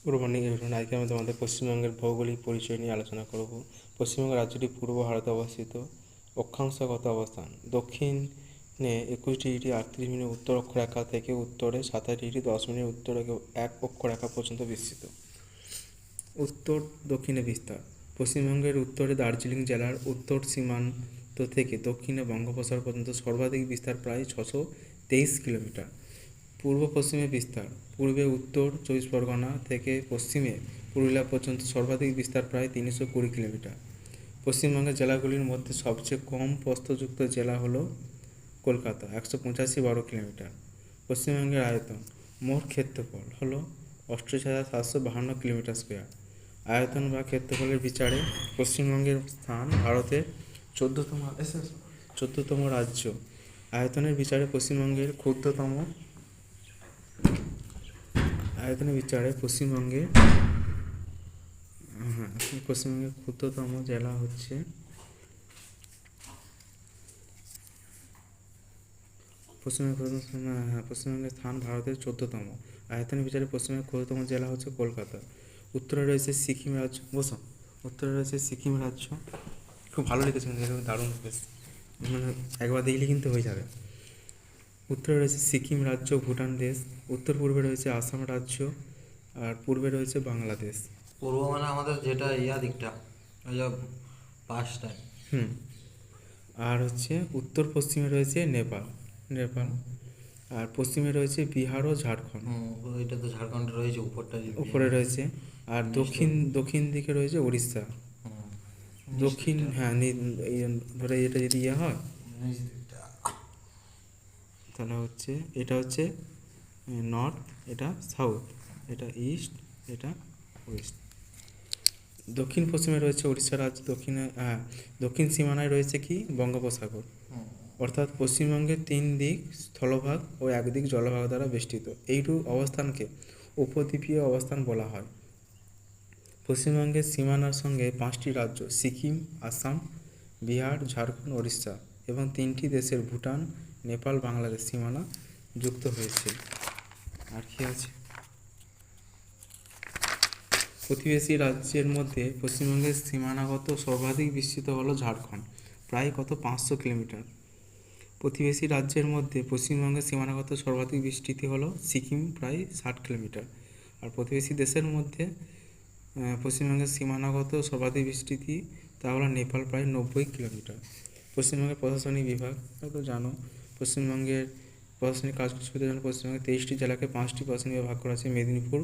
Good morning everyone. আজকে আমি তোমাদের পশ্চিমবঙ্গের ভৌগোলিক পরিচয় নিয়ে আলোচনা করব। পশ্চিমবঙ্গ রাজ্যটি পূর্ব ভারতে অবস্থিত। অক্ষাংশগত অবস্থান: দক্ষিণে 21°38' উত্তর অক্ষরেখা থেকে উত্তরে 27°10' উত্তর 1 অক্ষরেখা পর্যন্ত বিস্তৃত। উত্তর দক্ষিণে বিস্তার: পশ্চিমবঙ্গের উত্তরে দার্জিলিং জেলার উত্তর সীমান্ত থেকে দক্ষিণে বঙ্গোপসাগর পর্যন্ত সর্বাধিক বিস্তার প্রায় 623 কিলোমিটার। পূর্ব পশ্চিমে বিস্তার: পূর্বে উত্তর 24 পরগনা থেকে পশ্চিমে পুরুলিয়া পর্যন্ত সর্বাধিক বিস্তার প্রায় 320 কিলোমিটার। পশ্চিমবঙ্গের জেলাগুলির মধ্যে সবচেয়ে কম প্রস্থযুক্ত জেলা হল কলকাতা, 185 কিলোমিটার। পশ্চিমবঙ্গের আয়তন: মোট ক্ষেত্রফল হল 28,752 কিলোমিটার স্কোয়ার। আয়তন বা ক্ষেত্রফলের বিচারে পশ্চিমবঙ্গের স্থান ভারতের 14তম রাজ্য। আয়তনের বিচারে পশ্চিমবঙ্গের পশ্চিমবঙ্গের ক্ষুদ্রতম জেলা হচ্ছে পশ্চিমবঙ্গের স্থান ভারতের 14তম। আয়তনের বিচারে পশ্চিমবঙ্গের ক্ষুদ্রতম জেলা হচ্ছে কলকাতা। উত্তরে রয়েছে সিকিম রাজ্য। উত্তরে রয়েছে সিকিম রাজ্য। খুব ভালো লিখেছেন, দারুণ বেশ, মানে একবার দেখলে কিন্তু হয়ে যাবে। উত্তরে রয়েছে সিকিম রাজ্য, ভুটান দেশ। উত্তর পূর্বে রয়েছে আসাম রাজ্য, আর পূর্বে রয়েছে বাংলাদেশ। পূর্ব মানে আমাদের যেটা দিকটা, ওই যে পাঁচটায়। আর হচ্ছে উত্তর পশ্চিমে রয়েছে নেপাল। আর পশ্চিমে রয়েছে বিহার ও ঝাড়খণ্ড। ওইটা তো ঝাড়খণ্ডে রয়েছে, উপরে রয়েছে। আর দক্ষিণ দিকে রয়েছে উড়িষ্যা। দক্ষিণ, ধরে এটা যদি হয় তাহলে হচ্ছে এটা হচ্ছে নর্থ, এটা সাউথ, এটা ইস্ট, এটা ওয়েস্ট। দক্ষিণ পশ্চিমে রয়েছে উড়িষ্যা রাজ্য। দক্ষিণ সীমানায় রয়েছে কি বঙ্গোপসাগর। অর্থাৎ পশ্চিমবঙ্গের 3 দিক স্থলভাগ ও 1 দিক জলভাগ দ্বারা বেষ্টিত। এইরূপ অবস্থানকে উপদ্বীপীয় অবস্থান বলা হয়। পশ্চিমবঙ্গের সীমানার সঙ্গে 5টি রাজ্য সিকিম, আসাম, বিহার, ঝাড়খণ্ড, ওড়িশা এবং 3টি দেশের ভুটান, নেপাল, বাংলাদেশ সীমানা যুক্ত হয়েছে। আর কি আছে? প্রতিবেশী রাজ্যের মধ্যে পশ্চিমবঙ্গের সীমানাগত সর্বাধিক বিস্তৃত হলো ঝাড়খণ্ড, প্রায় 500 কিলোমিটার। প্রতিবেশী রাজ্যের মধ্যে পশ্চিমবঙ্গের সীমানাগত সর্বাধিক বিস্তৃতি হলো সিকিম, প্রায় 60 কিলোমিটার। আর প্রতিবেশী দেশের মধ্যে পশ্চিমবঙ্গের সীমানাগত সর্বাধিক বিস্তৃতি তা হলো নেপাল, প্রায় 90 কিলোমিটার। পশ্চিমবঙ্গের প্রশাসনিক বিভাগ হয়তো জানো। পশ্চিমবঙ্গের প্রশাসনিক কাজগুলি সুবিধার জন্য পশ্চিমবঙ্গের 23টি জেলাকে 5টি প্রশাসনিক বিভাগ করা আছে: মেদিনীপুর,